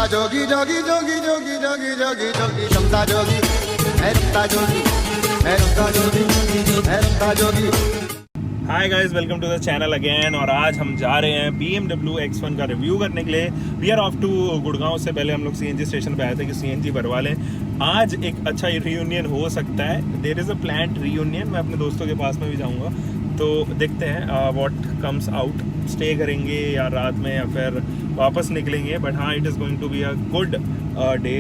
रमता जोगी जोगी जोगी जोगी जोगी जोगी जोगी रमता जोगी मैं रमता जोगी मैं रमता जोगी मैं रमता जोगी। Hi guys, welcome to the channel again. और आज हम जा रहे हैं BMW X1 का रिव्यू करने के लिए। We are off to Gurgaon. से पहले हम लोग CNG स्टेशन पे आए थे कि CNG भरवा लें। आज एक अच्छा रियूनियन हो सकता है। There is a planned reunion. मैं अपने दोस्तों के पास में भी जाऊंगा, तो देखते हैं व्हाट कम्स आउट। स्टे करेंगे या रात में या फिर वापस निकलेंगे, बट हाँ, it is going to be a good day.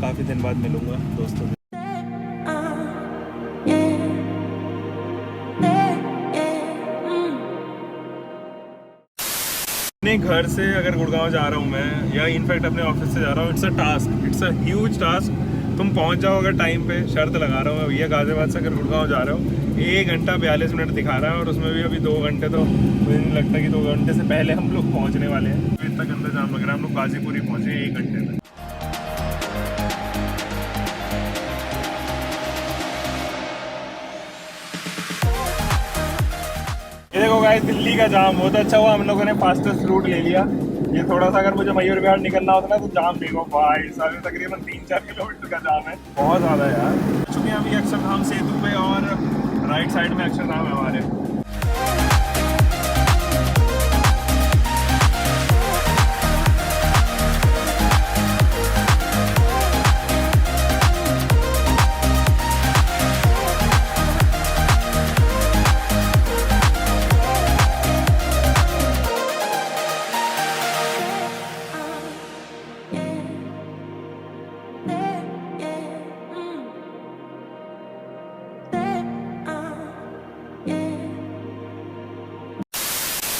काफ़ी दिन बाद मिलूंगा दोस्तों से। अपने घर से अगर गुड़गांव जा रहा हूँ मैं, या इनफैक्ट अपने ऑफिस से जा रहा हूँ, it's a task, it's a huge task. तुम पहुँच जाओ अगर टाइम पे। शर्त लगा रहा हूँ मैं भैया, गाजियाबाद से अगर गुड़गांव जा रहा हूँ 1 घंटा 42 मिनट दिखा रहा है, और उसमें भी अभी 2 घंटे, तो मुझे नहीं लगता कि 2 घंटे से पहले हम लोग पहुँचने वाले हैं। इतना गंदा जाम लग रहा है। हम लोग गाजीपुर ही पहुँचे 1 घंटे में। ये देखो गाइस, दिल्ली का जाम। बहुत अच्छा हुआ हम लोगों ने फास्टेस्ट रूट ले लिया। ये थोड़ा सा अगर मुझे मयूर विहार निकलना होता ना, तो जाम देखो भाई साहब, तकरीबन 3-4 किलोमीटर का जाम है। बहुत ज़्यादा यार। चुके हैं अभी अक्षरधाम सेतु पे, और राइट साइड में अक्षरधाम है हमारे।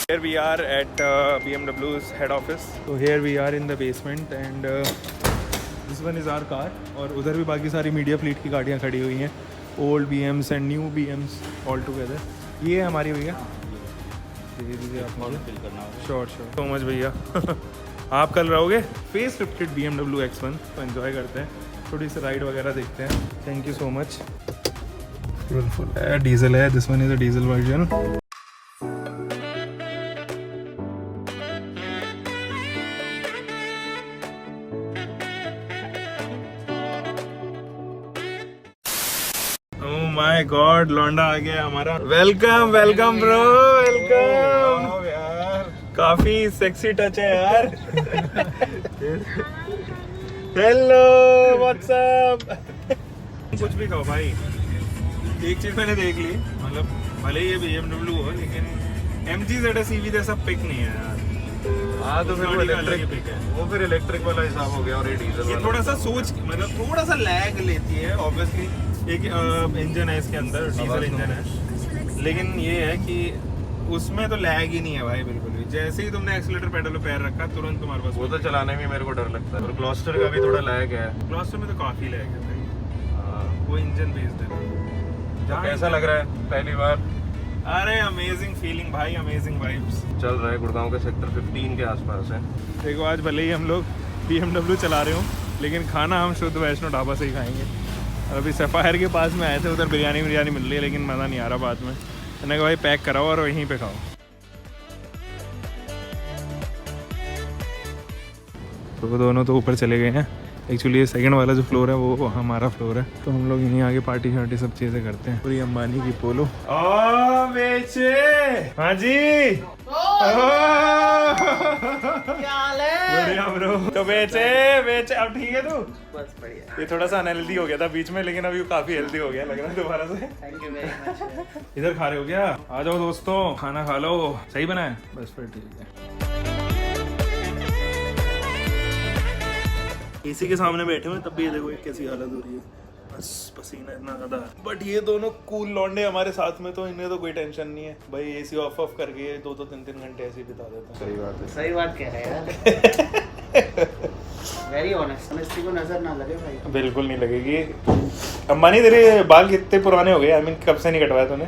Here we are at BMW's head office. So here we are in the basement, and this one is our car. और उधर भी बाकी सारी मीडिया फ्लीट की गाड़ियाँ खड़ी हुई हैं, old BMs and new BMs all together. ये है हमारी भैया, दे दीजिए आप मुझे। फिल करना होगा। श्योर सो मच भैया। आप कल रहोगे फेस लिफ्टेड BMW X1, तो एंजॉय करते हैं, थोड़ी सी राइड वगैरह देखते हैं। Thank you so much. Full है, डीजल है। This one is a diesel version. My God, लौंडा आ गया हमारा। वेलकम वेलकम ब्रो, वेलकम यार। काफी सेक्सी टच है यार। Hello, what's up. कुछ भी खाओ भाई। एक चीज मैंने देख ली, मतलब भले ही ये BMW हो, लेकिन MG ZS जैसा पिक नहीं है यार। हाँ, तो फिर वो इलेक्ट्रिक पिक है। वो फिर इलेक्ट्रिक वाला हिसाब हो गया, और ये डीजल। ये थोड़ा सा सोच, मतलब थोड़ा सा लैग लेती है ऑब्वियसली। एक इंजन है इसके अंदर, डीजल इंजन है, लेकिन ये है कि उसमें तो लैग ही नहीं है भाई बिल्कुल भी। जैसे ही तुमने एक्सीलेटर पेडल पे पैर रखा, तुरंत तुम्हारे पास। वो तो चलाने में मेरे को डर लगता है, और ग्लॉस्टर का भी थोड़ा लैग है। ग्लॉस्टर में तो काफी लैग है भाई। वो इंजन बेस्ड है। तो कैसा लग रहा है पहली बार? अरे अमेजिंग फीलिंग भाई, अमेजिंग वाइब्स। चल रहा है, गुड़गांव के सेक्टर 15 के आसपास है। देखो, आज भले ही हम लोग BMW चला रहे हो, लेकिन खाना हम शुद्ध वैष्णो ढाबा से ही खाएंगे। और अभी सफ़ायर के पास में आए थे, उधर बिरयानी मिल रही है, लेकिन मज़ा नहीं आ रहा बाद में। मैंने कहा भाई पैक कराओ और वहीं पे खाओ। तो दोनों तो ऊपर चले गए हैं। एक्चुअली ये सेकंड वाला जो फ्लोर है वो हमारा फ्लोर है, तो हम लोग यहीं आगे पार्टी शार्टी सब चीज़ें करते हैं। पूरी अंबानी की पोलो। ओ बेचे, हाँ जी। बढ़िया ब्रो। तो बेचे अब ठीक है तू? बस बढ़िया। ये थोड़ा सा अनहेल्दी हो गया था बीच में, लेकिन अभी काफी हेल्दी हो गया लग रहा है दोबारा से। Thank you very much. इधर खा रहे हो क्या? आ जाओ दोस्तों, खाना खा लो। सही बना है? बस फिर ठीक है। एसी के सामने बैठे हुए, तब भी ये देखो कैसी हालत हो रही है। बस पसीना इतना ज्यादा। बट ये दोनों कूल लौंडे हमारे साथ में, तो इन्हें तो कोई टेंशन नहीं है भाई। एसी ऑफ करके 2-2 3-3 घंटे ऐसे बिता देते हैं। सही बात है, सही बात कह रहे हैं यार। वेरी ऑनेस्ट, ऑनेस्टी को नजर ना लगे भाई। बिल्कुल नहीं लगेगी। अंबानी, तेरे बाल कितने पुराने हो गए? आई मीन कब से नहीं कटवाया तूने?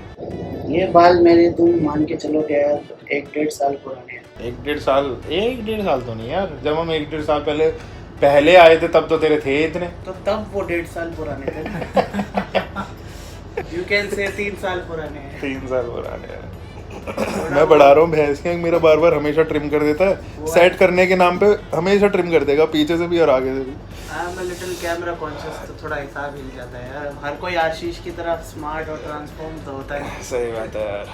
ये बाल मेरे, तुम मान के चलो कि यार 1-1.5 साल पुराने हैं। 1-1.5 साल? 1-1.5 साल तो नहीं यार। जब हम 1-1.5 साल पहले आए थे, तब तो तेरे थे इतने। तो तब वो 1.5 साल पुराने थे। यू कैन से 3 साल पुराने हैं। 3 साल पुराने हैं। मैं बढ़ा रहा हूँ भैंस के, मेरा बार बार हमेशा ट्रिम कर देता है, सेट करने के नाम पे हमेशा ट्रिम कर देगा, पीछे से भी और आगे से भी। I am a little camera conscious, तो थोड़ा हिसाब हिल जाता है यार। हर कोई आशीष की तरह स्मार्ट और ट्रांसफॉर्म तो होता है। सही बात है यार।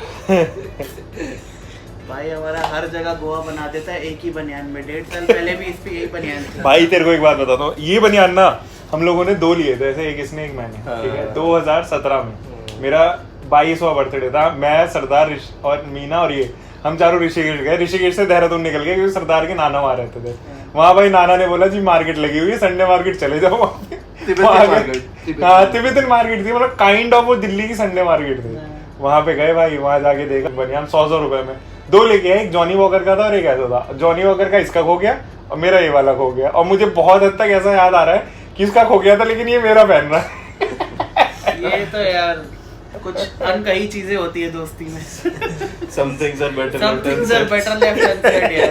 भाई हमारा हर जगह गोवा बना देता है एक ही बनियान में। 1.5 साल पहले भी इस पे यही बनियान थी। भाई तेरे को एक बात बताता हूँ, ये बनियान ना हम लोगों ने 2 लिए थे, ऐसे एक इसने एक मैंने, ठीक है। 2017 में मेरा 22वां बर्थडे था, मैं सरदार और मीना और ये हम चारों ऋषिकेश गए। ऋषिकेश से देहरादून निकल गए क्योंकि सरदार के नाना वहाँ रहते थे। वहाँ भाई नाना ने बोला जी मार्केट लगी हुई है, संडे मार्केट चले जाओ। हाँ तिब्बतन मार्केट थी, मतलब काइंड ऑफ वो दिल्ली की संडे मार्केट थी। वहाँ पे गए भाई, वहाँ जाके देखा बनियान 100 रुपए में 2 लेके आए, एक जॉनी वॉकर का था और एक ऐसा था। जॉनी वॉकर का इसका खो गया और मेरा ये वाला खो गया, और मुझे बहुत हद तक ऐसा याद आ रहा है कि इसका खो गया था लेकिन ये मेरा पहन रहा है। ये तो यार कुछ अनकही चीजें होती है दोस्ती में। Some things are better left left unsaid यार।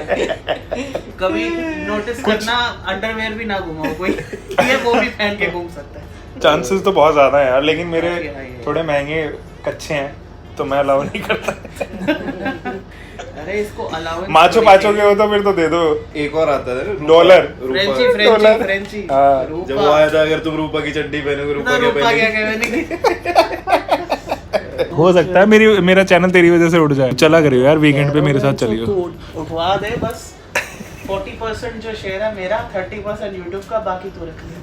कभी नोटिस करना, अंडरवेयर भी ना घुमाओ कोई, ये वो भी पहन के घूम सकता है। चांसेस तो बहुत ज्यादा है यार, लेकिन मेरे हाँ, थोड़े महंगे कच्चे हैं तो मैं अलाउ नहीं करता। अरे इसको अलाउंस माचो पाचो के हो तो फिर तो दे दो। एक और आता है ना, डॉलर। फ्रेंची। जब वो आया था, अगर तुम रूपा की चड्डी पहनोगे, रूपा क्या पहनेगी? हो सकता है मेरा चैनल तेरी वजह से उठ जाए। चला करियो यार, वीकेंड पे मेरे साथ चलियो। तो उठवा दे बस। 40% जो शेयर है मेरा, 30% YouTube का, बाकी तो रख ले।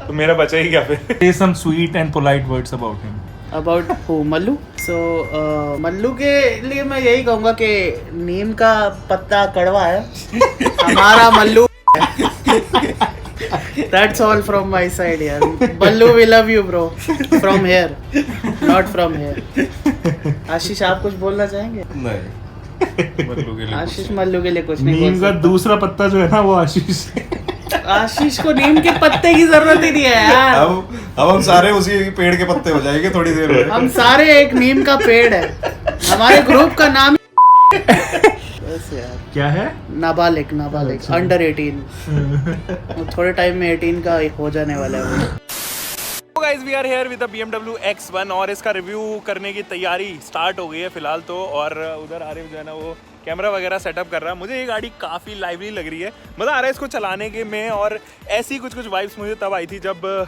तो मेरा बचा ही क्या फिर? Say some sweet and polite words about him. About who? Mallu. So Mallu के लिए मैं यही कहूँगा कि नीम का पत्ता कड़वा है, हमारा Mallu. That's all from my side यार। Mallu we love you bro, from here, not from here। आशीष आप कुछ बोलना चाहेंगे? नहीं, मल्लू के लिए आशीष मल्लू के लिए कुछ नहीं बोल नीम का सकता। दूसरा पत्ता जो है ना वो आशीष। आशीष को नीम के पत्ते की जरूरत ही नहीं है यार। अब हम सारे उसी पेड़ के पत्ते हो जाएंगे थोड़ी देर में। हम सारे एक नीम का पेड़ है, हमारे ग्रुप का नाम बस यार। क्या है? नाबालिग अंडर 18। थोड़े टाइम में 18 का हो जाने वाला है वो। So guys, we are here with the BMW X1 और इसका रिव्यू करने की तैयारी स्टार्ट हो गई है फिलहाल तो। और उधर आरिफ जो है ना वो कैमरा वगैरह सेटअप कर रहा है। मुझे ये गाड़ी काफ़ी लाइवली लग रही है, मज़ा आ रहा है इसको चलाने के में। और ऐसी कुछ वाइब्स मुझे तब आई थी जब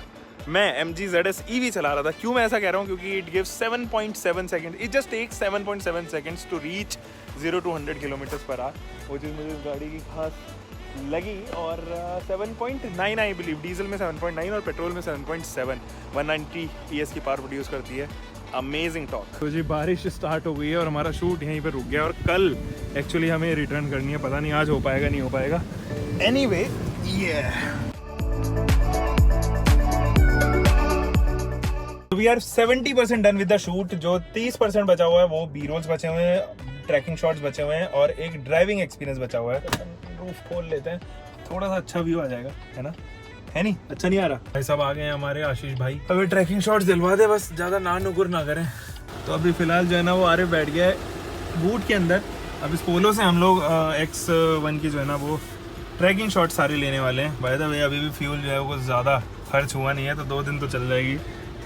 मैं MG ZS EV चला रहा था। क्यों मैं ऐसा कह रहा हूँ? क्योंकि it gives 7.7 second, it just takes 7.7 seconds to reach 0 to 100 km/h। वो चीज़ मुझे इस गाड़ी की खास लगी। और 7.9 आई बिलीव, डीजल में 7.9 और पेट्रोल में 7.7, 190 PS की पावर प्रोड्यूस करती है। Amazing talk. तो जी बारिश स्टार्ट हो गई है और हमारा शूट यहीं पर रुक गया। और कल एक्चुअली हमें रिटर्न करनी है, पता नहीं आज हो पाएगा नहीं हो पाएगा। Anyway we are 70% done with the shoot. जो 30% बचा हुआ है वो बी रोल्स बचे हुए हैं, ट्रैकिंग शॉट्स बचे हुए हैं और एक ड्राइविंग एक्सपीरियंस बचा हुआ है। रूफ खोल लेते हैं, थोड़ा सा अच्छा व्यू आ जाएगा, है ना? है नहीं? अच्छा नहीं आ रहा? भाई सब आ गए हैं हमारे आशीष भाई। अभी ट्रैकिंग शॉट्स दिलवा दे, बस ज़्यादा ना नुकुर ना करें। तो अभी फिलहाल जो है ना वो आरिफ बैठ गया है बूट के अंदर। अब इस पोलो से हम लोग X1 की जो है ना वो ट्रैकिंग शॉट सारे लेने वाले हैं। बाय द वे अभी भी फ्यूल जो है वो ज़्यादा खर्च हुआ नहीं है, तो 2 दिन तो चल जाएगी।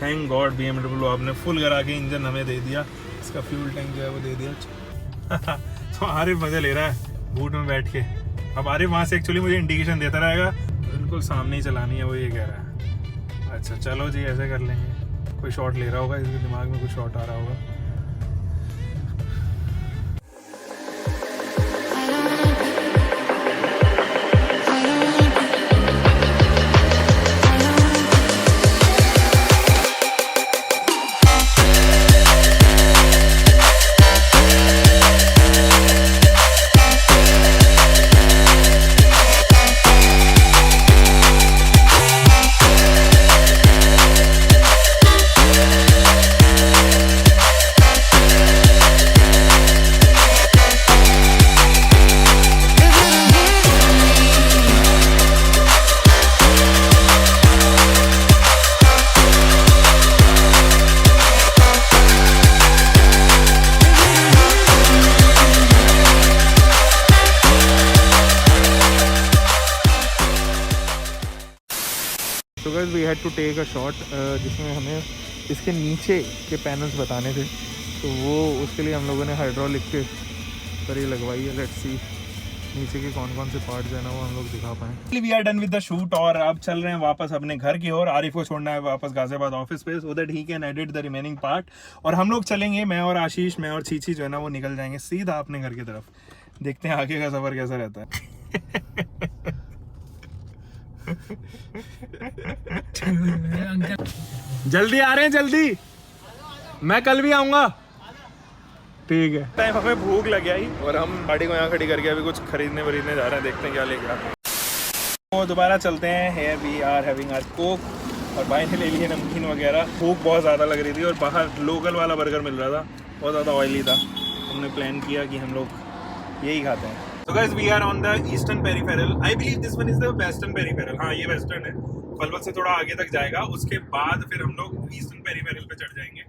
थैंक गॉड BMW आपने फुल करा के इंजन हमें दे दिया, इसका फ्यूल टैंक जो है वो दे दिया। तो आरिफ मज़े ले रहा है बूट में बैठ के। अब आरिफ वहाँ से एक्चुअली मुझे इंडिकेशन देता रहेगा, बिल्कुल सामने ही चलानी है, वो ये कह रहा है। अच्छा चलो जी ऐसे कर लेंगे। कोई शॉट ले रहा होगा, इसके दिमाग में कुछ शॉट आ रहा होगा। तो guys we had to take a shot जिसमें हमें इसके नीचे के पैनल्स बताने थे तो वो उसके लिए हम लोगों ने हाइड्रोलिक के पर ये लगवाई है। लेट्स सी नीचे के कौन कौन से पार्ट्स हैं ना वो हम लोग दिखा पाएँ। We are done with the shoot और अब चल रहे हैं वापस अपने घर की ओर। आरिफ को छोड़ना है वापस गाजियाबाद ऑफिस पे so that he can edit the remaining part. और हम लोग चलेंगे, मैं और आशीष, मैं और चीची जो है ना वो निकल जाएंगे सीधा अपने घर की तरफ। देखते हैं आगे का सफर कैसा रहता है। जल्दी आ रहे हैं, जल्दी, मैं कल भी आऊंगा। ठीक है। टाइम हमें भूख लग गई और हम गाड़ी को यहाँ खड़ी करके अभी कुछ खरीदने वरीदने जा रहे हैं, देखते हैं क्या लेके आते हैं। तो दोबारा चलते हैं। Here we are having our coke और भाई ने ले लिए नमकीन वगैरह। भूख बहुत ज़्यादा लग रही थी और बाहर लोकल वाला बर्गर मिल रहा था, बहुत ज़्यादा ऑयली था। हमने प्लान किया कि हम लोग यही खाते हैं। So guys, we are on the eastern peripheral. I believe this one is the western peripheral. हाँ, ये western है। पलवल से थोड़ा आगे तक जाएगा, उसके बाद फिर हम लोग ईस्टर्न पेरीफेरल पे चढ़ जाएंगे।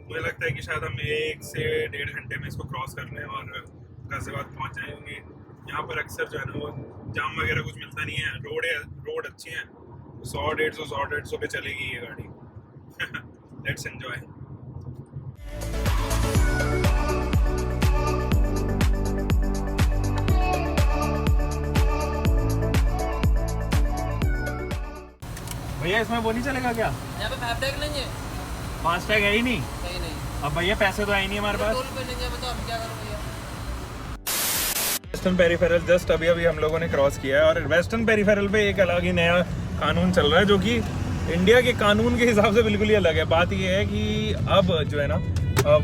मुझे लगता है कि शायद हम 1 से 1.5 घंटे में इसको क्रॉस कर लें और गाजियाबाद पहुंच जाएंगे। यहाँ पर अक्सर जो है ना वो जाम वगैरह कुछ मिलता नहीं है, रोड अच्छी हैं, 100-150 पे चलेगी ये गाड़ी। Let's enjoy. भैया इसमें वो नहीं चलेगा क्या? यहाँ पे फास्टैग नहीं है। फास्टैग है ही नहीं। नहीं। अब भैया पैसे तो है ही नहीं हमारे पास। टोल पे नहीं है, बताओ हम क्या करें भैया। वेस्टर्न पेरीफेरल जस्ट अभी हम लोगों ने क्रॉस किया है और वेस्टर्न पेरीफेरल पे एक अलग ही नया कानून चल रहा है जो कि इंडिया के कानून के हिसाब से बिल्कुल ही अलग है। बात ये है कि अब जो है ना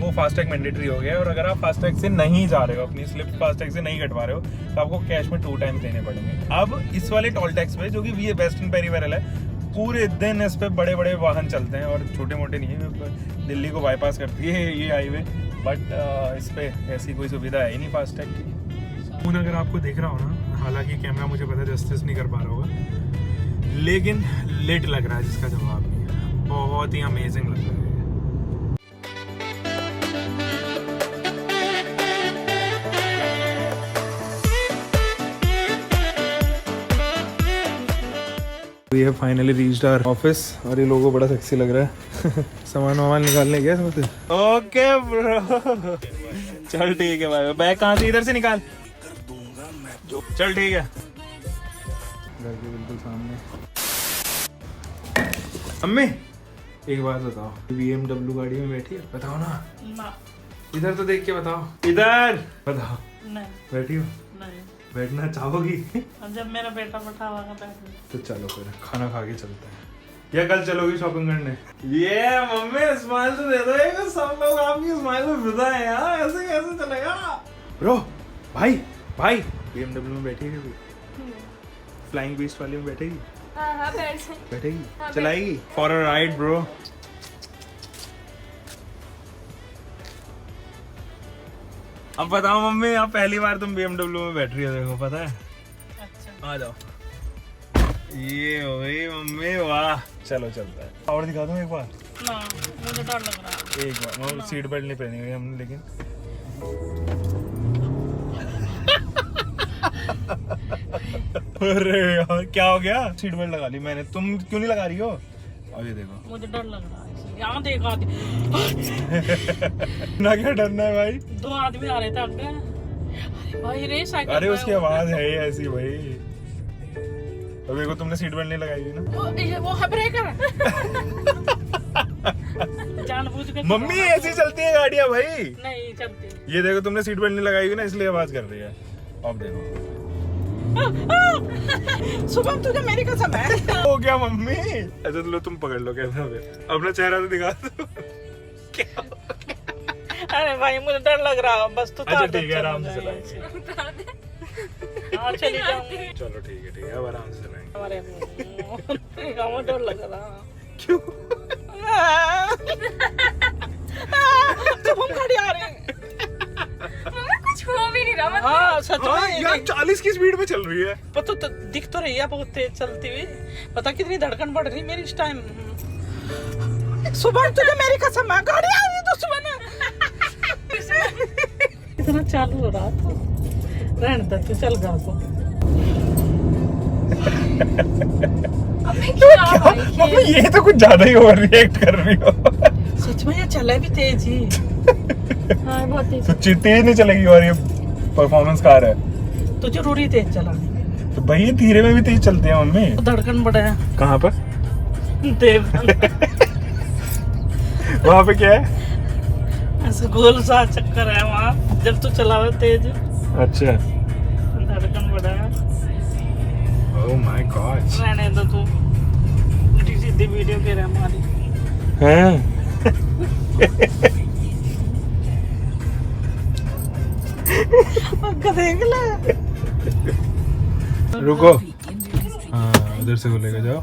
वो फास्टैग मैंडेटरी हो गया है और अगर आप फास्टैग से नहीं जा रहे हो, अपनी स्लिप फास्टैग से नहीं कटवा रहे हो, तो आपको कैश में 2 टाइम्स देने पड़ेंगे। अब इस वाले टोल टैक्स पे जो कि ये वेस्टर्न पेरीफेरल है, पूरे दिन इस पे बड़े बड़े वाहन चलते हैं और छोटे मोटे नहीं है। दिल्ली को बाईपास करती है ये हाईवे, बट इस पे ऐसी कोई सुविधा है ही नहीं फास्टैग की। फोन अगर आपको दिख रहा हो ना, हालांकि कैमरा मुझे पता जस्टिस नहीं कर पा रहा होगा, लेकिन लेट लग रहा है जिसका जवाब नहीं है। बहुत ही अमेजिंग लग रहा है। We have finally reached our office और ये लोगो बड़ा सेक्सी लग रहा है। सामान वामान निकालने गया समझ। ओके ब्रो, चल ठीक है भाई। बैग कहाँ से? इधर से निकाल। चल ठीक है। घर के बिल्कुल सामने। अम्मी एक बात बताओ, BMW गाड़ी में बैठी है? बताओ ना। इधर तो देख के बताओ, इधर बताओ। नहीं बैठी हो? नहीं। बैठना चाहोगी? जब मेरा बेटा बैठा हुआ बैठना। तो चलो फिर खाना खा के चलते हैं, या कल चलोगी शॉपिंग करने? ये मम्मी स्माइल तो दे दो, एक सब लोग आपकी स्माइल में फिदा है यार, ऐसे कैसे चलेगा? ब्रो भाई BMW में बैठेगी भी? फ्लाइंग बीस्ट वाली में बैठेगी? हाँ बैठेगी? चलाएगी? For a ride bro. अब बताओ मम्मी, आप पहली बार तुम BMW में बैठ रही हो, देखो पता है। अच्छा। आ जाओ। ये हो गई मम्मी, वाह। चलो चलता है। और दिखा दूं एक बार? ना, मुझे डर लग रहा है। एक बार मतलब सीट बेल्ट नहीं पहनी हुई हमने, लेकिन अरे यार क्या हो गया? सीट बेल्ट लगा ली मैंने, तुम क्यों नहीं लगा रही हो? अभी देखो मुझे डर लग रहा है। यहाँ देखा ना, क्या डरना है भाई? 2 आदमी आ रहे थे आगे। अरे भाई रे साइकिल। अरे उसकी आवाज है ही ऐसी भाई। तो देखो तुमने सीट बेल्ट नहीं लगाई हुई ना। वो है ब्रेकर। जानबूझ के। मम्मी ऐसी चलती है गाड़ियाँ भाई। नहीं चलती। ये देखो तुमने सीट बेल्ट नहीं लगाई हुई ना, इसलिए आवाज कर रही है। अब देखो। सुबह तुझे मेरी कसम है। हो गया मम्मी? अच्छा लो तुम पकड़ लो कैमरा पे, अपना चेहरा तो दिखा दो। अरे भाई मुझे डर लग रहा है, बस तू। अच्छा ठीक है, आराम से चलाएंगे। हाँ चली जाऊंगी। चलो ठीक है अब आराम से चलाएंगे। हमारे मुझे डर लग रहा। क्यों? जब हम गाड़ी आ रहे हैं। कुछ हो भी नहीं रहा। हाँ सच में यार 40 की स्पीड में चल रही है। पता तो दिख तो रही है बहुत तेज चलती हुई। पता कितनी धड़कन बढ़ रही मेरी इस टाइम। सुबह तुझे मेरी कसम है, गाड़ी आ रही तो सुबह ना। इतना चालू हो रहा था। रहने दे तू, चल घर को। मम्मी ये तो कुछ ज्यादा ही ओवर रिएक्ट कर रही हो। सच में ये चला भी तेज ही। हाँ बहुत तेज तो तेज नहीं चलेगी और ये परफॉर्मेंस कार है तो जरूरी तेज चलानी तो भाई ये धीरे में भी तेज चलते हैं मम्मी तो धड़कन बढ़े है कहाँ पर देव वहाँ पे क्या है ऐसे गोल सा चक्कर है वहाँ जब तू चलावे तेज अच्छा धड़कन बढ़े है ओह माय गॉड रहने दो तू उल्टी सीधी वीडियो के रहे हमारी हैं पक्का देख ले रुको हाँ उधर से खोलेगा जाओ